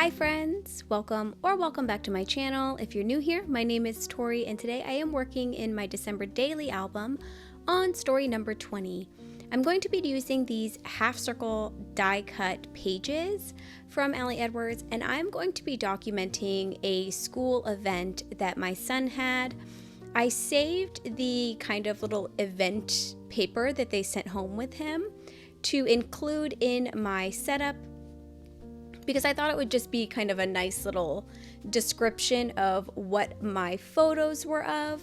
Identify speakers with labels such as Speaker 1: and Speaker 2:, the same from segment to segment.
Speaker 1: Hi friends, welcome back to my channel. If you're new here, my name is Torey and today I am working in my December daily album on story number 20. I'm going to be using these half circle die cut pages from Allie Edwards, and I'm going to be documenting a school event that my son had. I saved the kind of little event paper that they sent home with him to include in my setup because I thought it would just be kind of a nice little description of what my photos were of.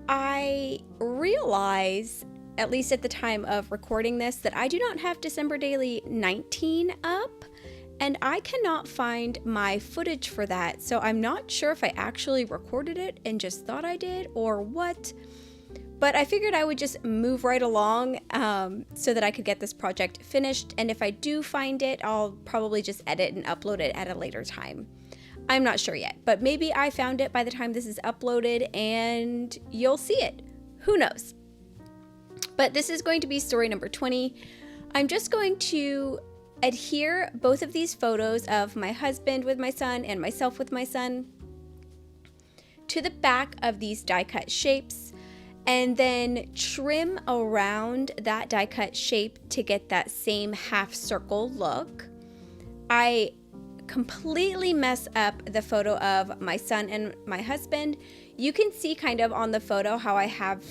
Speaker 1: I realize, at least at the time of recording this, that I do not have December Daily 19 up, and I cannot find my footage for that, so I'm not sure if I actually recorded it and just thought I did or what. But I figured I would just move right along so that I could get this project finished. And if I do find it, I'll probably just edit and upload it at a later time. I'm not sure yet, but maybe I found it by the time this is uploaded and you'll see it. Who knows? But this is going to be story number 20. I'm just going to adhere both of these photos of my husband with my son and myself with my son to the back of these die cut shapes, and then trim around that die cut shape to get that same half circle look. I completely mess up the photo of my son and my husband. You can see kind of on the photo how I have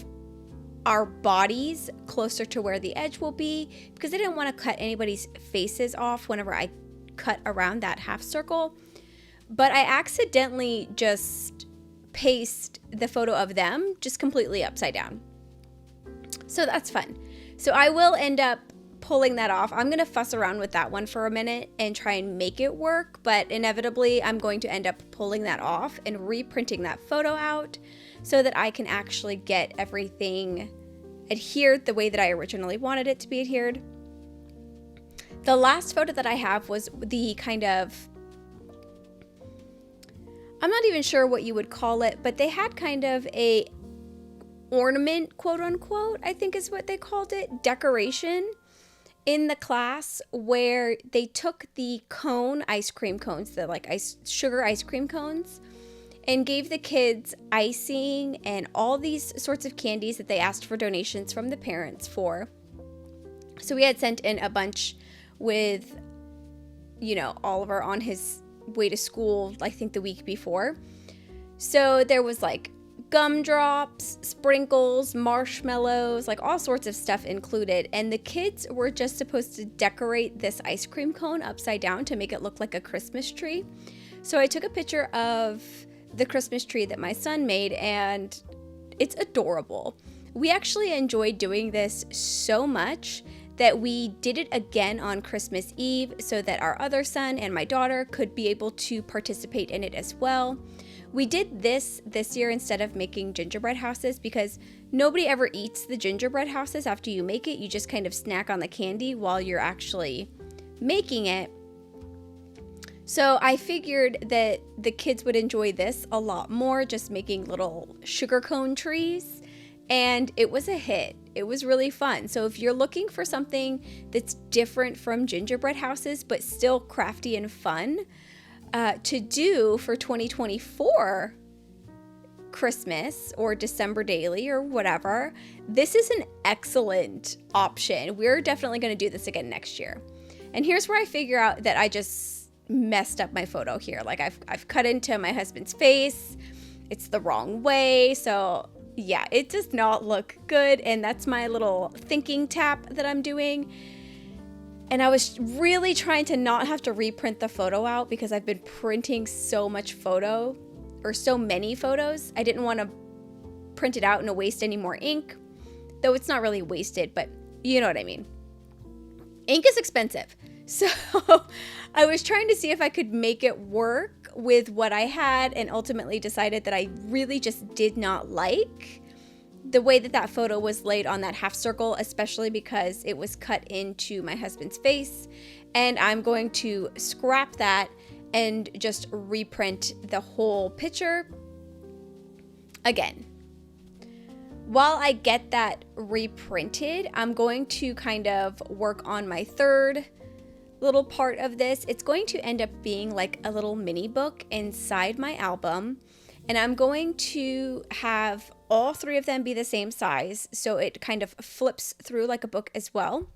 Speaker 1: our bodies closer to where the edge will be because I didn't want to cut anybody's faces off whenever I cut around that half circle. But I accidentally just paste the photo of them just completely upside down. So that's fun. So I will end up pulling that off. I'm going to fuss around with that one for a minute and try and make it work, but inevitably I'm going to end up pulling that off and reprinting that photo out so that I can actually get everything adhered the way that I originally wanted it to be adhered. The last photo that I have was the kind of, I'm not even sure what you would call it, but they had kind of a ornament, quote unquote, I think is what they called it, decoration in the class where they took the cone ice cream cones, the like sugar ice cream cones, and gave the kids icing and all these sorts of candies that they asked for donations from the parents for. So we had sent in a bunch with, Oliver on his way to school, I think the week before. So there was like gumdrops, sprinkles, marshmallows, like all sorts of stuff included. And the kids were just supposed to decorate this ice cream cone upside down to make it look like a Christmas tree. So I took a picture of the Christmas tree that my son made, and it's adorable. We actually enjoyed doing this so much that we did it again on Christmas Eve so that our other son and my daughter could be able to participate in it as well. We did this year instead of making gingerbread houses because nobody ever eats the gingerbread houses after you make it. You just kind of snack on the candy while you're actually making it. So I figured that the kids would enjoy this a lot more, just making little sugar cone trees. And it was a hit. It was really fun. So if you're looking for something that's different from gingerbread houses, but still crafty and fun to do for 2024 Christmas or December Daily or whatever, this is an excellent option. We're definitely going to do this again next year. And here's where I figure out that I just messed up my photo here. Like I've cut into my husband's face. It's the wrong way. So yeah, it does not look good, and that's my little thinking tap that I'm doing. And I was really trying to not have to reprint the photo out because I've been printing so many photos. I didn't want to print it out and waste any more ink, though it's not really wasted, but you know what I mean. Ink is expensive. So I was trying to see if I could make it work with what I had, and ultimately decided that I really just did not like the way that photo was laid on that half circle, especially because it was cut into my husband's face. And I'm going to scrap that and just reprint the whole picture again. While I get that reprinted, I'm going to kind of work on my third little part of this. It's going to end up being like a little mini book inside my album, and I'm going to have all 3 of them be the same size, so it kind of flips through like a book as well.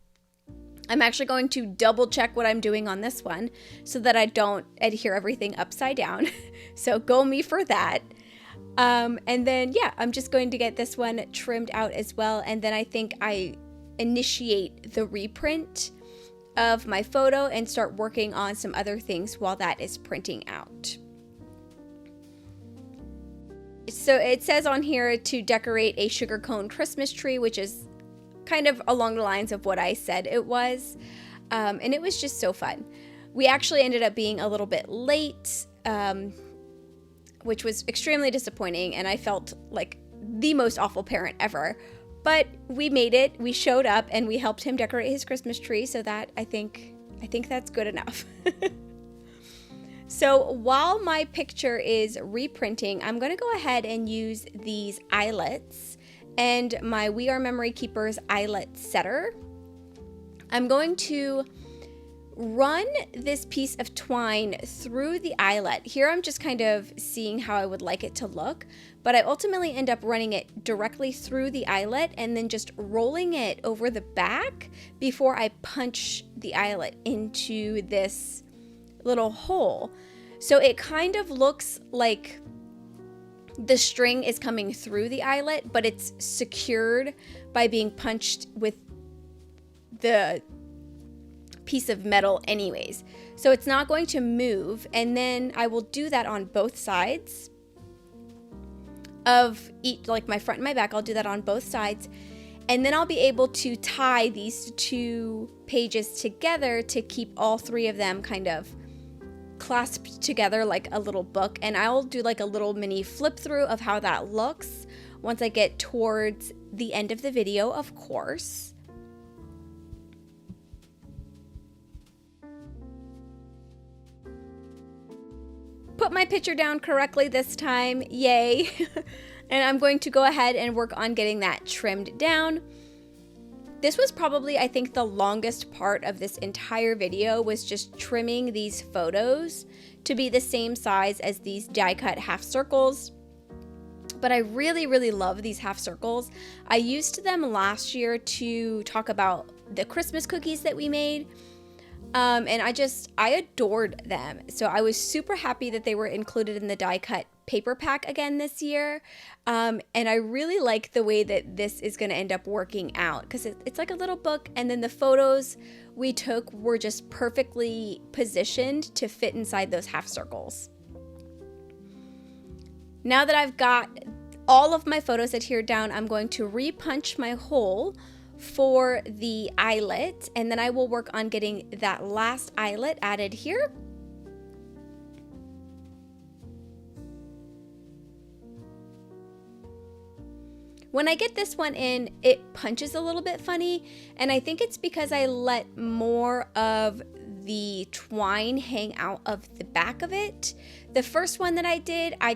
Speaker 1: I'm actually going to double check what I'm doing on this one so that I don't adhere everything upside down. So go me for that. And then, yeah, I'm just going to get this one trimmed out as well. And then I think I initiate the reprint of my photo and start working on some other things while that is printing out. So it says on here to decorate a sugar cone Christmas tree, which is kind of along the lines of what I said it was. And it was just so fun. We actually ended up being a little bit late, which was extremely disappointing, and I felt like the most awful parent ever. But we made it, we showed up, and we helped him decorate his Christmas tree, so that I think that's good enough. So while my picture is reprinting, I'm going to go ahead and use these eyelets and my We Are Memory Keepers eyelet setter. I'm going to run this piece of twine through the eyelet. Here I'm just kind of seeing how I would like it to look, but I ultimately end up running it directly through the eyelet and then just rolling it over the back before I punch the eyelet into this little hole. So it kind of looks like the string is coming through the eyelet, but it's secured by being punched with the piece of metal anyways. So it's not going to move, and then I will do that on both sides of each, like my front and my back. I'll do that on both sides, and then I'll be able to tie these 2 pages together to keep all 3 of them kind of clasped together like a little book. And I'll do like a little mini flip through of how that looks once I get towards the end of the video, of course. Put my picture down correctly this time, yay. And I'm going to go ahead and work on getting that trimmed down. This was probably, I think, the longest part of this entire video, was just trimming these photos to be the same size as these die cut half circles. But I really, really love these half circles. I used them last year to talk about the Christmas cookies that we made. And I adored them. So I was super happy that they were included in the die cut paper pack again this year. And I really like the way that this is going to end up working out, because it's like a little book, and then the photos we took were just perfectly positioned to fit inside those half circles. Now that I've got all of my photos adhered down, I'm going to repunch my hole for the eyelet, and then I will work on getting that last eyelet added here. When I get this one in, it punches a little bit funny, and I think it's because I let more of the twine hang out of the back of it. The first one that I did, I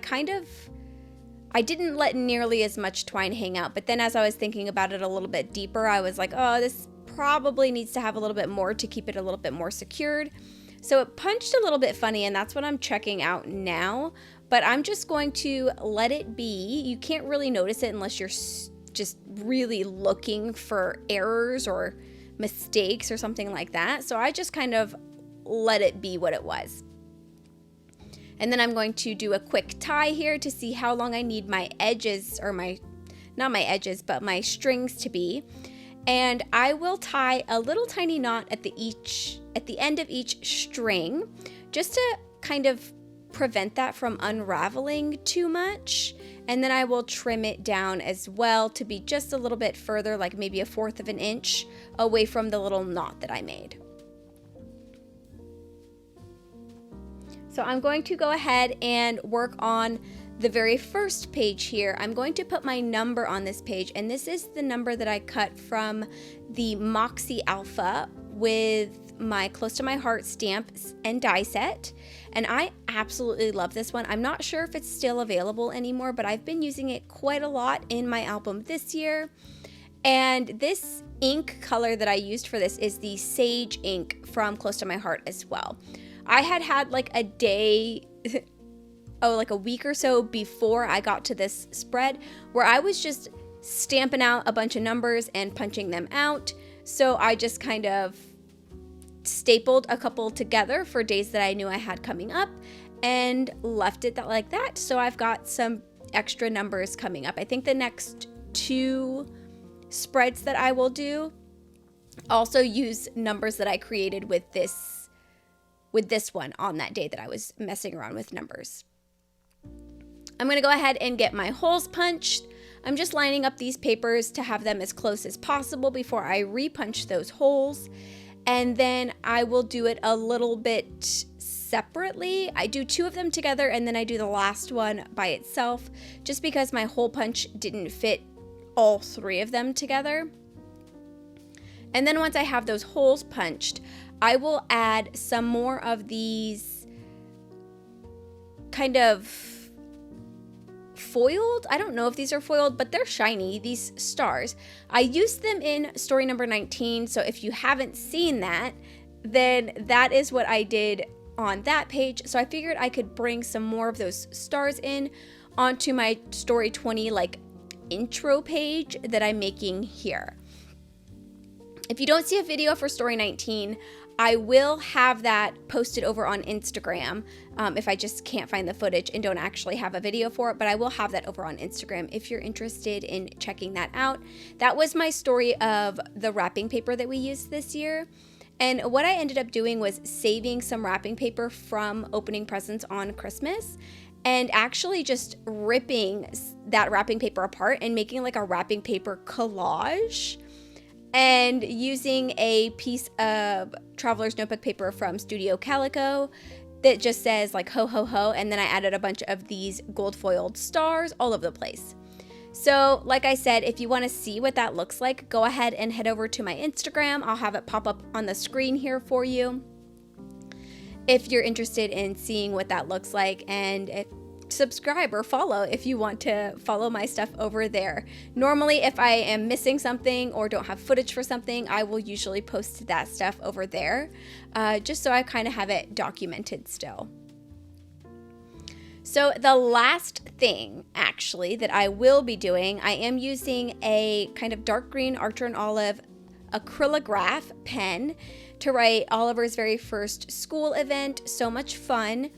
Speaker 1: didn't let nearly as much twine hang out, but then as I was thinking about it a little bit deeper, I was like, oh, this probably needs to have a little bit more to keep it a little bit more secured. So it punched a little bit funny, and that's what I'm checking out now, but I'm just going to let it be. You can't really notice it unless you're just really looking for errors or mistakes or something like that. So I just kind of let it be what it was. And then I'm going to do a quick tie here to see how long I need my edges, or not my edges, but my strings to be. And I will tie a little tiny knot at the end of each string, just to kind of prevent that from unraveling too much. And then I will trim it down as well to be just a little bit further, like maybe 1/4 of an inch away from the little knot that I made. So I'm going to go ahead and work on the very first page here. I'm going to put my number on this page, and this is the number that I cut from the Moxie Alpha with my Close to My Heart stamp and die set, and I absolutely love this one. I'm not sure if it's still available anymore, but I've been using it quite a lot in my album this year, And this ink color that I used for this is the Sage ink from Close to My Heart as well. I had like a day, like a week or so before I got to this spread where I was just stamping out a bunch of numbers and punching them out. So I just kind of stapled a couple together for days that I knew I had coming up and left it like that. So I've got some extra numbers coming up. I think the next 2 spreads that I will do also use numbers that I created with this one on that day that I was messing around with numbers. I'm going to go ahead and get my holes punched. I'm just lining up these papers to have them as close as possible before I repunch those holes. And then I will do it a little bit separately. I do 2 of them together and then I do the last one by itself just because my hole punch didn't fit all 3 of them together. And then once I have those holes punched, I will add some more of these kind of foiled, I don't know if these are foiled, but they're shiny, these stars. I used them in story number 19, so if you haven't seen that, then that is what I did on that page. So I figured I could bring some more of those stars in onto my story 20 like intro page that I'm making here. If you don't see a video for story 19, I will have that posted over on Instagram if I just can't find the footage and don't actually have a video for it, but I will have that over on Instagram if you're interested in checking that out. That was my story of the wrapping paper that we used this year. And what I ended up doing was saving some wrapping paper from opening presents on Christmas and actually just ripping that wrapping paper apart and making like a wrapping paper collage and using a piece of Traveler's Notebook paper from Studio Calico that just says like ho ho ho, and then I added a bunch of these gold foiled stars all over the place. So like I said, if you want to see what that looks like, go ahead and head over to my Instagram. I'll have it pop up on the screen here for you if you're interested in seeing what that looks like, and subscribe or follow if you want to follow my stuff over there. Normally, if I am missing something or don't have footage for something, I will usually post that stuff over there, just so I kind of have it documented still. So the last thing actually that I will be doing, I am using a kind of dark green Archer and Olive acrylograph pen to write Oliver's very first school event. So much fun.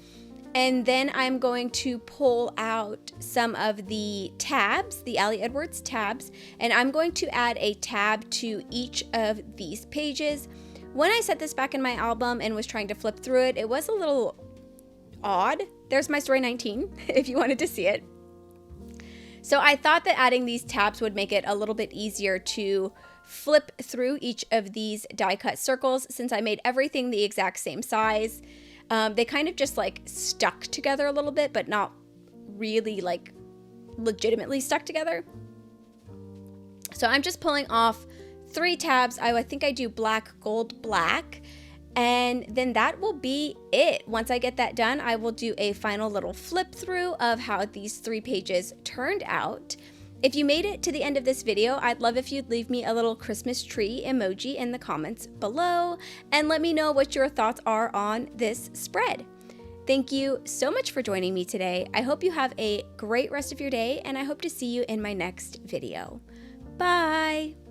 Speaker 1: And then I'm going to pull out some of the tabs, the Ali Edwards tabs, and I'm going to add a tab to each of these pages. When I set this back in my album and was trying to flip through it, it was a little odd. There's my story 19, if you wanted to see it. So I thought that adding these tabs would make it a little bit easier to flip through each of these die cut circles since I made everything the exact same size. They kind of just like stuck together a little bit, but not really like legitimately stuck together. So I'm just pulling off 3 tabs. I think I do black, gold, black, and then that will be it. Once I get that done, I will do a final little flip through of how these 3 pages turned out. If you made it to the end of this video, I'd love if you'd leave me a little Christmas tree emoji in the comments below and let me know what your thoughts are on this spread. Thank you so much for joining me today. I hope you have a great rest of your day, and I hope to see you in my next video. Bye!